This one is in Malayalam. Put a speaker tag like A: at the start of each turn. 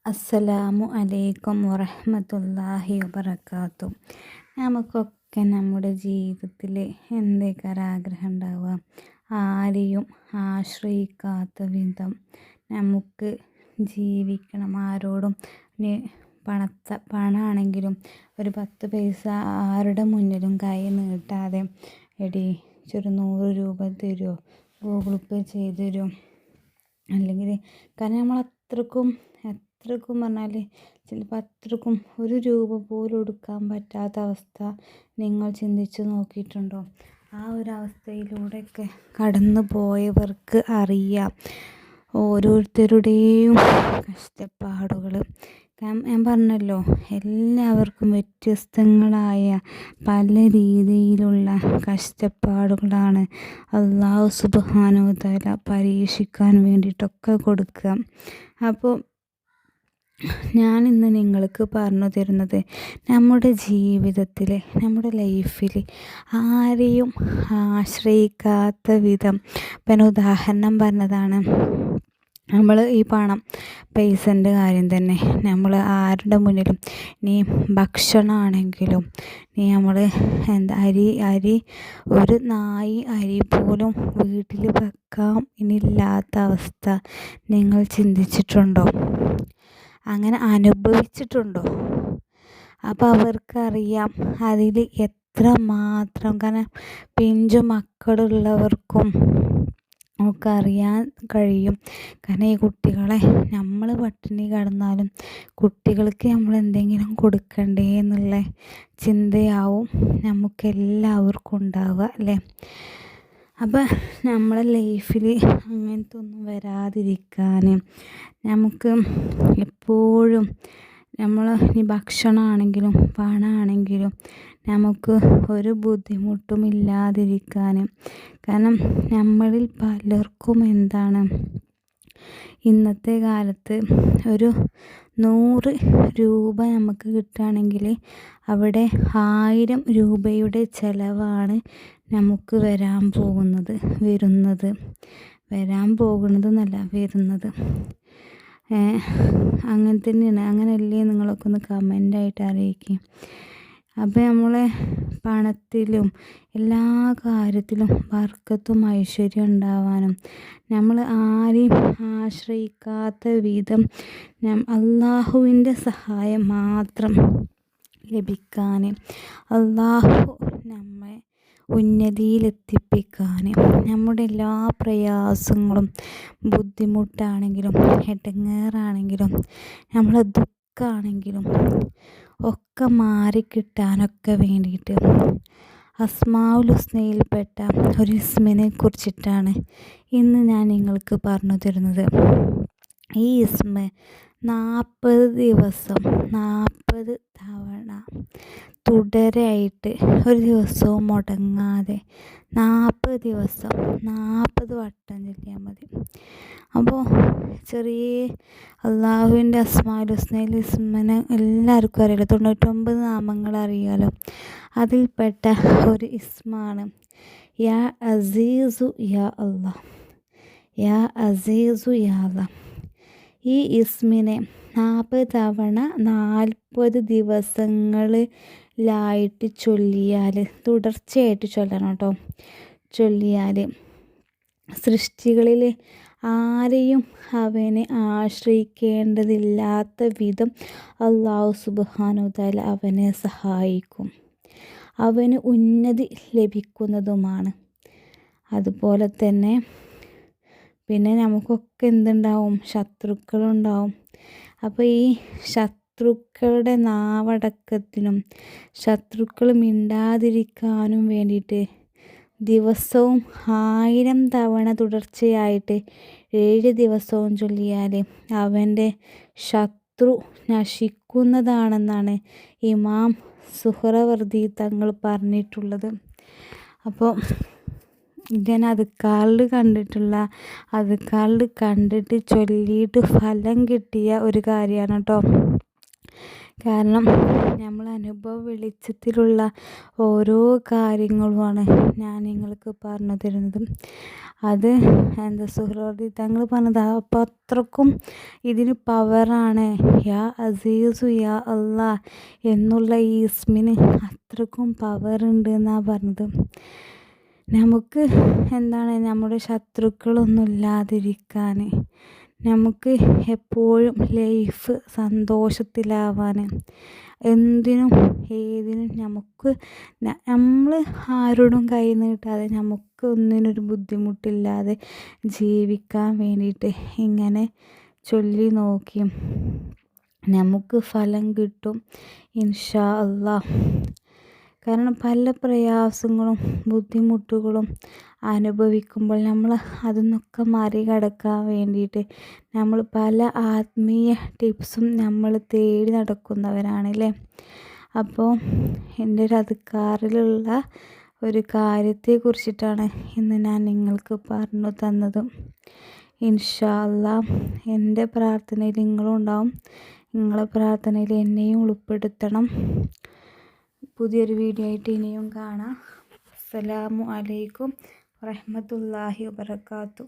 A: അസ്സലാമു അലൈക്കും വറഹ്മത്തുള്ളാഹി വബറകാതുഹു. നമുക്കൊക്കെ നമ്മുടെ ജീവിതത്തിൽ എന്തൊക്കെ ആഗ്രഹം ഉണ്ടാവുക, ആരെയും ആശ്രയിക്കാത്ത വിധം നമുക്ക് ജീവിക്കണം. ആരോടും പണമാണെങ്കിലും ഒരു 10 പൈസ ആരുടെ മുന്നിലും കൈ നീട്ടാതെ, എടി ഒരു 100 രൂപ തരുമോ, ഗൂഗിൾ പേ ചെയ്ത് തരുമോ, അല്ലെങ്കിൽ കാരണം നമ്മൾ അത്രക്കും പറഞ്ഞാൽ ചിലപ്പോൾ അത്രക്കും 1 രൂപ പോലും എടുക്കാൻ പറ്റാത്ത അവസ്ഥ നിങ്ങൾ ചിന്തിച്ച് നോക്കിയിട്ടുണ്ടോ? ആ ഒരു അവസ്ഥയിലൂടെയൊക്കെ കടന്നു പോയവർക്ക് അറിയാം ഓരോരുത്തരുടെയും കഷ്ടപ്പാടുകൾ. ഞാൻ പറഞ്ഞല്ലോ, എല്ലാവർക്കും വ്യത്യസ്തങ്ങളായ പല രീതിയിലുള്ള കഷ്ടപ്പാടുകളാണ് അല്ലാഹു സുബ്ഹാനഹു വ തആല പരീക്ഷിക്കാൻ വേണ്ടിയിട്ടൊക്കെ കൊടുക്കുക. അപ്പോൾ ഞാനിന്ന് നിങ്ങൾക്ക് പറഞ്ഞു തരുന്നത്, നമ്മുടെ ജീവിതത്തിൽ, നമ്മുടെ ലൈഫിൽ ആരെയും ആശ്രയിക്കാത്ത വിധം, പിന്നെ ഉദാഹരണം പറഞ്ഞതാണ്. നമ്മൾ ഈ പൈസൻ്റെ കാര്യം തന്നെ, നമ്മൾ ആരുടെ മുന്നിലും, നീ ഭക്ഷണമാണെങ്കിലും, നീ നമ്മൾ അരി ഒരു നായി അരി പോലും വീട്ടിൽ വെക്കാൻ ഇനിയില്ലാത്ത അവസ്ഥ നിങ്ങൾ ചിന്തിച്ചിട്ടുണ്ടോ? അങ്ങനെ അനുഭവിച്ചിട്ടുണ്ടോ? അപ്പോൾ അവർക്കറിയാം അതിൽ എത്രമാത്രം, കാരണം പിഞ്ചു മക്കളുള്ളവർക്കും ഒക്കെ അറിയാൻ കഴിയും. കാരണം ഈ കുട്ടികളെ നമ്മൾ പട്ടിണി കിടന്നാലും കുട്ടികൾക്ക് നമ്മൾ എന്തെങ്കിലും കൊടുക്കണ്ടേ എന്നുള്ള ചിന്തയാവും നമുക്കെല്ലാവർക്കും ഉണ്ടാവുക, അല്ലേ? അപ്പം നമ്മളെ ലൈഫിൽ അങ്ങനത്തെ ഒന്നും വരാതിരിക്കാൻ നമുക്ക് എപ്പോഴും ഈ ഭക്ഷണമാണെങ്കിലും പണമാണെങ്കിലും നമുക്ക് ഒരു ബുദ്ധിമുട്ടും ഇല്ലാതിരിക്കാൻ, കാരണം നമ്മളിൽ പലർക്കും ഇന്നത്തെ കാലത്ത് ഒരു 100 രൂപ നമുക്ക് കിട്ടുകയാണെങ്കിൽ അവിടെ 1000 രൂപയുടെ ചിലവാണ് നമുക്ക് വരുന്നത്. അങ്ങനെ തന്നെയാണ്. അങ്ങനെയല്ലേ? നിങ്ങളൊക്കെ ഒന്ന് കമൻ്റായിട്ട് അറിയിക്കും. അപ്പോൾ നമ്മളെ പണത്തിലും എല്ലാ കാര്യത്തിലും ബർക്കത്തും ഐശ്വര്യം ഉണ്ടാവാനും, നമ്മൾ ആരെയും ആശ്രയിക്കാത്ത വിധം അള്ളാഹുവിൻ്റെ സഹായം മാത്രം ലഭിക്കാൻ, അള്ളാഹു നമ്മെ ഉന്നതിയിലെത്തിപ്പിക്കാൻ, നമ്മുടെ എല്ലാ പ്രയാസങ്ങളും ബുദ്ധിമുട്ടാണെങ്കിലും ഇടങ്ങേറാണെങ്കിലും നമ്മളെ ദുഃഖമാണെങ്കിലും ഒക്കെ മാറിക്കിട്ടാനൊക്കെ വേണ്ടിയിട്ട് അസ്മാഉൽ ഹുസ്നയിൽപ്പെട്ട ഒരു ഇസ്മിനെ കുറിച്ചിട്ടാണ് ഇന്ന് ഞാൻ നിങ്ങൾക്ക് പറഞ്ഞു തരുന്നത്. ഈ ഇസ്മ 40 ദിവസം 40 തവണ തുടരെയായിട്ട്, ഒരു ദിവസവും മുടങ്ങാതെ 40 ദിവസം 40 വട്ടം ചൊല്ലിയാൽ മതി. അപ്പോൾ ചെറിയ അള്ളാഹുവിൻ്റെ അസ്മാഉൽ ഹുസ്നയിൽ ഇസ്മിനെ എല്ലാവർക്കും അറിയാലോ, 99 നാമങ്ങൾ അറിയാലോ. അതിൽപ്പെട്ട ഒരു ഇസ്മാണ് യാ അസീസു യാ അല്ലാഹ്, യാ അസീസു യാ അല്ലാഹ്. ഈ ഇസ്മിനെ 40 തവണ 40 ദിവസങ്ങളിലായിട്ട് ചൊല്ലിയാൽ, തുടർച്ചയായിട്ട് ചൊല്ലണം കേട്ടോ. ചൊല്ലിയാൽ സൃഷ്ടികളിൽ ആരെയും അവനെ ആശ്രയിക്കേണ്ടതില്ലാത്ത വിധം അല്ലാഹു സുബ്ഹാനഹു വ തആല അവനെ സഹായിക്കും. അവന് ഉന്നതി ലഭിക്കുന്നതുമാണ്. അതുപോലെ തന്നെ പിന്നെ നമുക്കൊക്കെ എന്തുണ്ടാവും? ശത്രുക്കളുണ്ടാവും. അപ്പോൾ ഈ ശത്രുക്കളുടെ നാവടക്കത്തിനും ശത്രുക്കൾ മിണ്ടാതിരിക്കാനും വേണ്ടിയിട്ട് ദിവസവും 1000 തവണ തുടർച്ചയായിട്ട് 7 ദിവസവും ചൊല്ലിയാൽ അവൻ്റെ ശത്രു നശിക്കുന്നതാണെന്നാണ് ഇമാം സുഹ്റവർദി തങ്ങൾ പറഞ്ഞിട്ടുള്ളത്. അപ്പോൾ ഞാൻ അതുക്കാളിൽ കണ്ടിട്ട് ചൊല്ലിയിട്ട് ഫലം കിട്ടിയ ഒരു കാര്യമാണ് കേട്ടോ. കാരണം നമ്മൾ അനുഭവ വെളിച്ചത്തിലുള്ള ഓരോ കാര്യങ്ങളുമാണ് ഞാൻ നിങ്ങൾക്ക് പറഞ്ഞു തരുന്നത്. അത് എന്താ സുഹ്റാവർദി തങ്ങൾ പറഞ്ഞത്. അപ്പോൾ അത്രക്കും ഇതിന് പവറാണ്. യാ അസീസു യാ അല്ലാ എന്നുള്ള ഈ ഇസ്മിന് അത്രക്കും പവറുണ്ട് എന്നാണ് പറഞ്ഞത്. നമുക്ക് എന്താണ് നമ്മുടെ ശത്രുക്കളൊന്നും ഇല്ലാതിരിക്കാൻ, നമുക്ക് എപ്പോഴും ലൈഫ് സന്തോഷത്തിലാവാൻ, എന്തിനും ഏതിനും നമുക്ക് നമ്മൾ ആരോടും കൈ നീട്ടാതെ നമുക്ക് ഒന്നിനൊരു ബുദ്ധിമുട്ടില്ലാതെ ജീവിക്കാൻ വേണ്ടിയിട്ട് ഇങ്ങനെ ചൊല്ലി നോക്കിയും നമുക്ക് ഫലം കിട്ടും ഇൻഷാ അല്ലാഹ്. കാരണം പല പ്രയാസങ്ങളും ബുദ്ധിമുട്ടുകളും അനുഭവിക്കുമ്പോൾ നമ്മൾ അതിന്നൊക്കെ മറികടക്കാൻ വേണ്ടിയിട്ട് നമ്മൾ പല ആത്മീയ ടിപ്സും നമ്മൾ തേടി നടക്കുന്നവരാണല്ലേ. അപ്പോൾ എൻ്റെ ഒരു അദ്കാറിലുള്ള ഒരു കാര്യത്തെക്കുറിച്ചിട്ടാണ് ഇന്ന് ഞാൻ നിങ്ങൾക്ക് പറഞ്ഞു തന്നത്. ഇൻഷാ അല്ലാഹ് എൻ്റെ പ്രാർത്ഥനയിൽ നിങ്ങളും ഉണ്ടാവും. നിങ്ങളെ പ്രാർത്ഥനയിൽ എന്നെയും ഉൾപ്പെടുത്തണം. പുതിയൊരു വീഡിയോ ആയിട്ട് ഇനിയും കാണാം. അസ്സലാമു അലൈക്കും വറഹ്മത്തുള്ളാഹി വബറകാതുഹു.